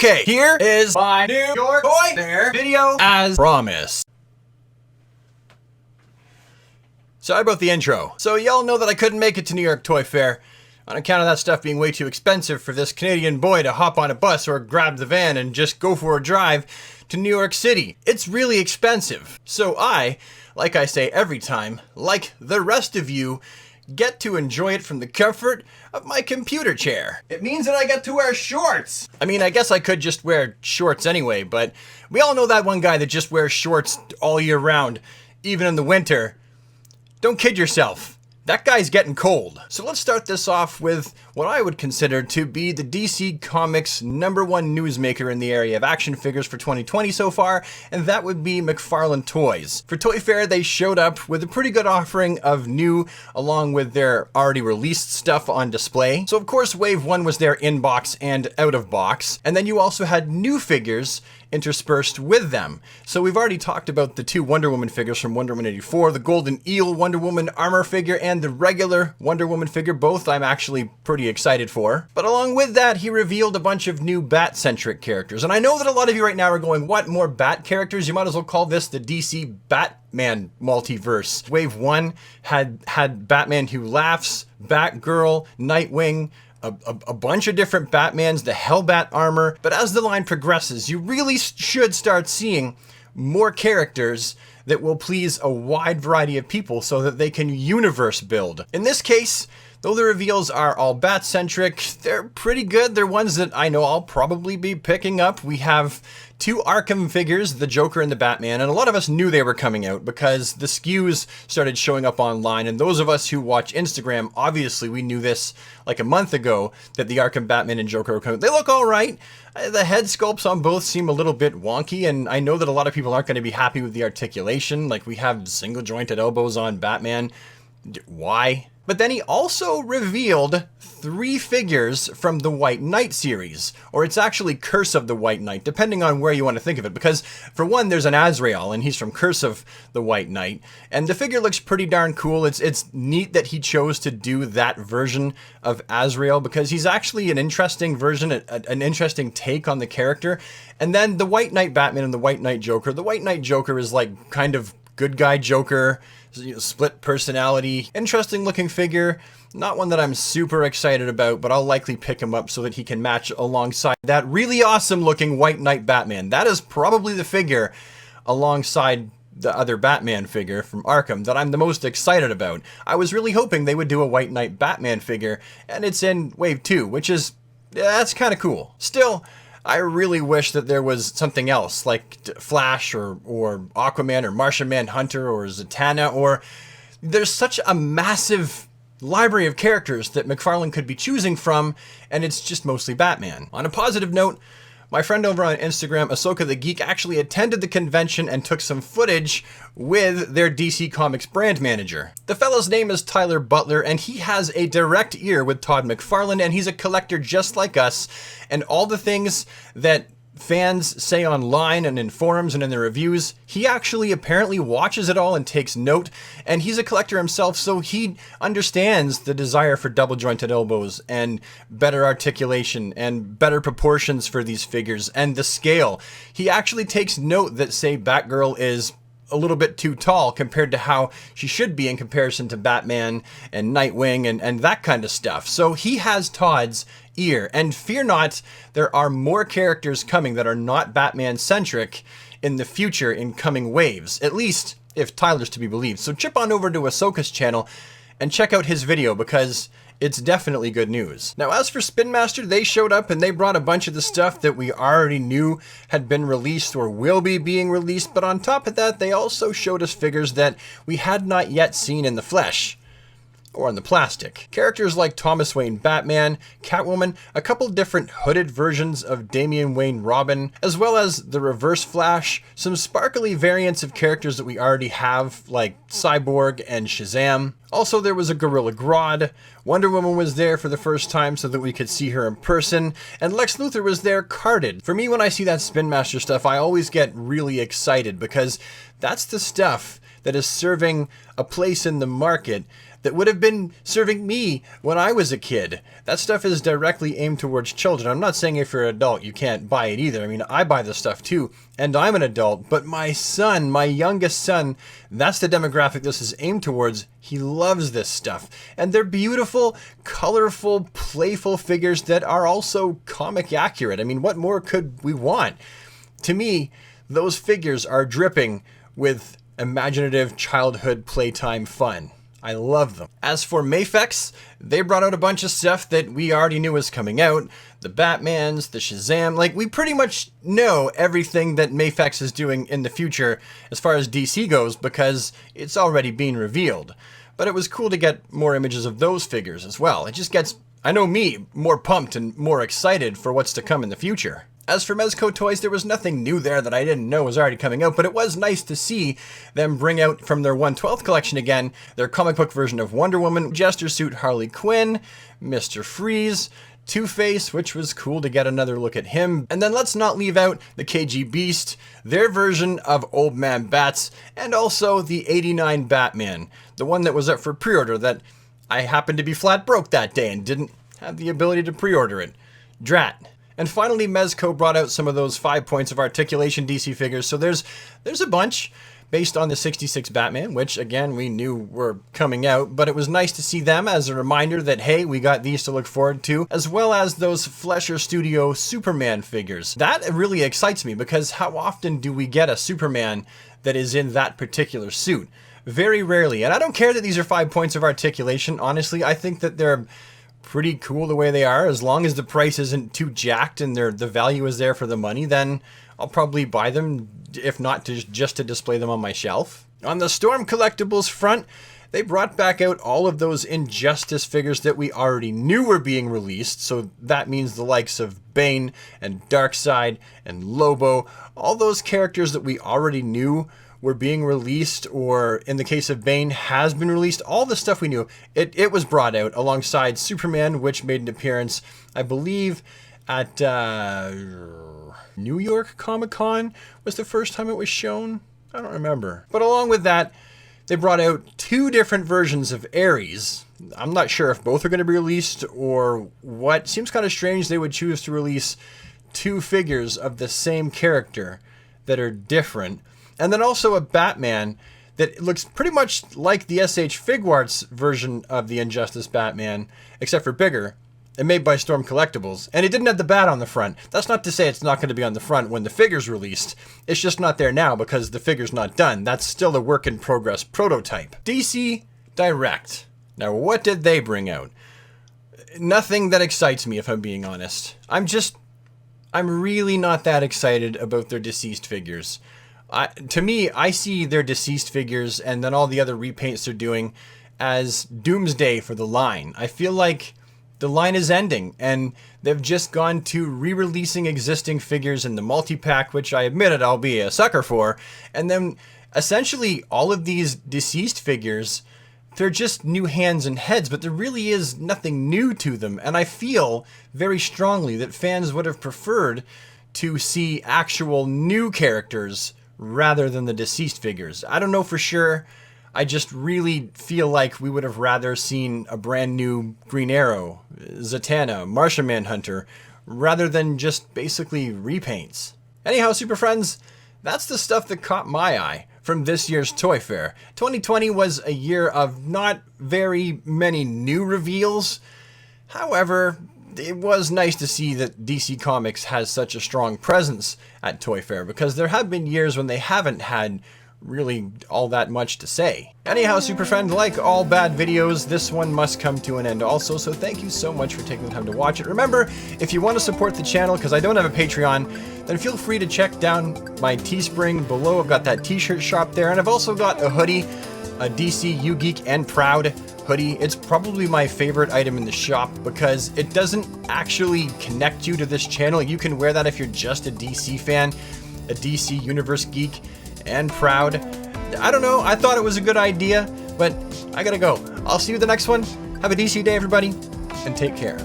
Okay, here is my new York Toy Fair video as promised. Sorry about the intro. So y'all know that I couldn't make it to New York Toy Fair on account of that stuff being way too expensive for this Canadian boy to hop on a bus or grab the van and just go for a drive to New York City. It's really expensive. So I, like I say every time, like the rest of you, get to enjoy it from the comfort of my computer chair. It means that I get to wear shorts. I mean, I guess I could just wear shorts anyway, but we all know that one guy that just wears shorts all year round, even in the winter. Don't kid yourself. That guy's getting cold. So let's start this off with what I would consider to be the DC Comics #1 newsmaker in the area of action figures for 2020 so far, and that would be McFarlane Toys. For Toy Fair, they showed up with a pretty good offering of new, along with their already released stuff on display. So of course, Wave 1 was their in-box and out-of-box, and then you also had new figures interspersed with them. So we've already talked about the two Wonder Woman figures from Wonder Woman 84, the Golden Eel Wonder Woman armor figure and the regular Wonder Woman figure, both I'm actually pretty excited for. But along with that, he revealed a bunch of new Bat-centric characters. And I know that a lot of you right now are going, what, more Bat characters? You might as well call this the DC Batman multiverse. Wave 1 had Batman Who Laughs, Batgirl, Nightwing, a bunch of different Batmans, the Hellbat armor, but as the line progresses, you really should start seeing more characters that will please a wide variety of people so that they can universe build. In this case, though the reveals are all Bat-centric, they're pretty good. They're ones that I know I'll probably be picking up. We have two Arkham figures, the Joker and the Batman, and a lot of us knew they were coming out because the SKUs started showing up online, and those of us who watch Instagram, obviously we knew this like a month ago, that the Arkham Batman and Joker were coming. They look all right. The head sculpts on both seem a little bit wonky, and I know that a lot of people aren't going to be happy with the articulation. Like, we have single jointed elbows on Batman. Why? But then he also revealed 3 figures from the White Knight series, or it's actually Curse of the White Knight, depending on where you want to think of it, because for one, there's an Azrael, and he's from Curse of the White Knight, and the figure looks pretty darn cool. It's neat that he chose to do that version of Azrael, because he's actually an interesting version, an interesting take on the character. And then the White Knight Batman and the White Knight Joker. The White Knight Joker is like kind of good guy Joker, split personality, interesting looking figure. Not one that I'm super excited about, but I'll likely pick him up so that he can match alongside that really awesome looking White Knight Batman. That is probably the figure alongside the other Batman figure from Arkham that I'm the most excited about. I was really hoping they would do a White Knight Batman figure, and it's in Wave 2, which is, that's kind of cool. Still, I really wish that there was something else, like Flash or Aquaman or Martian Manhunter or Zatanna, or there's such a massive library of characters that McFarlane could be choosing from, and it's just mostly Batman. On a positive note, my friend over on Instagram, Ahsoka the Geek, actually attended the convention and took some footage with their DC Comics brand manager. The fellow's name is Tyler Butler, and he has a direct ear with Todd McFarlane, and he's a collector just like us, and all the things that fans say online and in forums and in the reviews, he actually apparently watches it all and takes note, and he's a collector himself, so he understands the desire for double jointed elbows and better articulation and better proportions for these figures and the scale. He actually takes note that, say, Batgirl is a little bit too tall compared to how she should be in comparison to Batman and Nightwing and that kind of stuff. So he has Todd's ear, and fear not, there are more characters coming that are not Batman-centric in the future in coming waves, at least if Tyler's to be believed. So chip on over to Ahsoka's channel and check out his video, because it's definitely good news. Now, as for Spin Master, they showed up and they brought a bunch of the stuff that we already knew had been released or will be being released, but on top of that, they also showed us figures that we had not yet seen in the flesh or on the plastic. Characters like Thomas Wayne Batman, Catwoman, a couple different hooded versions of Damian Wayne Robin, as well as the Reverse Flash, some sparkly variants of characters that we already have, like Cyborg and Shazam. Also, there was a Gorilla Grodd, Wonder Woman was there for the first time so that we could see her in person, and Lex Luthor was there carded. For me, when I see that Spin Master stuff, I always get really excited, because that's the stuff that is serving a place in the market that would have been serving me when I was a kid. That stuff is directly aimed towards children. I'm not saying if you're an adult you can't buy it either. I mean, I buy this stuff too, and I'm an adult, but my son, my youngest son, that's the demographic this is aimed towards. He loves this stuff. And they're beautiful, colorful, playful figures that are also comic accurate. I mean, what more could we want? To me, those figures are dripping with imaginative childhood playtime fun. I love them. As for Mafex, they brought out a bunch of stuff that we already knew was coming out. The Batmans, the Shazam, like we pretty much know everything that Mafex is doing in the future as far as DC goes because it's already been revealed. But it was cool to get more images of those figures as well. It just gets, I know me, more pumped and more excited for what's to come in the future. As for Mezco Toys, there was nothing new there that I didn't know was already coming out, but it was nice to see them bring out from their 1/12 collection again, their comic book version of Wonder Woman, Jester Suit Harley Quinn, Mr. Freeze, Two-Face, which was cool to get another look at him. And then let's not leave out the KG Beast, their version of Old Man Bats, and also the '89 Batman, the one that was up for pre-order that I happened to be flat broke that day and didn't have the ability to pre-order it. Drat. And finally, Mezco brought out some of those 5 points of articulation DC figures, so there's a bunch based on the '66 Batman, which again we knew were coming out, but it was nice to see them as a reminder that hey, we got these to look forward to, as well as those Flesher Studio Superman figures. That really excites me because how often do we get a Superman that is in that particular suit? Very rarely, and I don't care that these are 5 points of articulation. Honestly, I think that they're pretty cool the way they are. As long as the price isn't too jacked and the value is there for the money, then I'll probably buy them, if not just to display them on my shelf. On the Storm Collectibles front, they brought back out all of those Injustice figures that we already knew were being released, so that means the likes of Bane and Darkseid and Lobo, all those characters that we already knew were being released, or in the case of Bane, has been released. All the stuff we knew, it was brought out alongside Superman, which made an appearance, I believe, at New York Comic Con was the first time it was shown. I don't remember. But along with that, they brought out 2 different versions of Ares. I'm not sure if both are going to be released or what. Seems kind of strange they would choose to release 2 figures of the same character that are different. And then also a Batman that looks pretty much like the S.H. Figuarts version of the Injustice Batman, except for bigger, and made by Storm Collectibles. And it didn't have the bat on the front. That's not to say it's not going to be on the front when the figure's released. It's just not there now because the figure's not done. That's still a work-in-progress prototype. DC Direct. Now, what did they bring out? Nothing that excites me, if I'm being honest. I'm really not that excited about their deceased figures. To me, I see their deceased figures and then all the other repaints they're doing as doomsday for the line. I feel like the line is ending and they've just gone to re-releasing existing figures in the multi-pack, which I admit I'll be a sucker for. And then essentially all of these deceased figures, they're just new hands and heads, but there really is nothing new to them. And I feel very strongly that fans would have preferred to see actual new characters rather than the deceased figures. I don't know for sure. I just really feel like we would have rather seen a brand new Green Arrow, Zatanna, Martian Manhunter, rather than just basically repaints. Anyhow, Super Friends, that's the stuff that caught my eye from this year's Toy Fair. 2020 was a year of not very many new reveals. However, it was nice to see that DC Comics has such a strong presence at Toy Fair, because there have been years when they haven't had really all that much to say. Anyhow, Super Friend, like all bad videos, this one must come to an end also, so thank you so much for taking the time to watch it. Remember, if you want to support the channel, because I don't have a Patreon, then feel free to check down my Teespring below. I've got that t-shirt shop there, and I've also got a hoodie, a DCUGeek and Proud hoodie. It's probably my favorite item in the shop because it doesn't actually connect you to this channel. You can wear that if you're just a DC fan, a DC Universe geek, and Proud. I don't know, I thought it was a good idea, but I gotta go. I'll see you the next one. Have a DC day, everybody, and take care.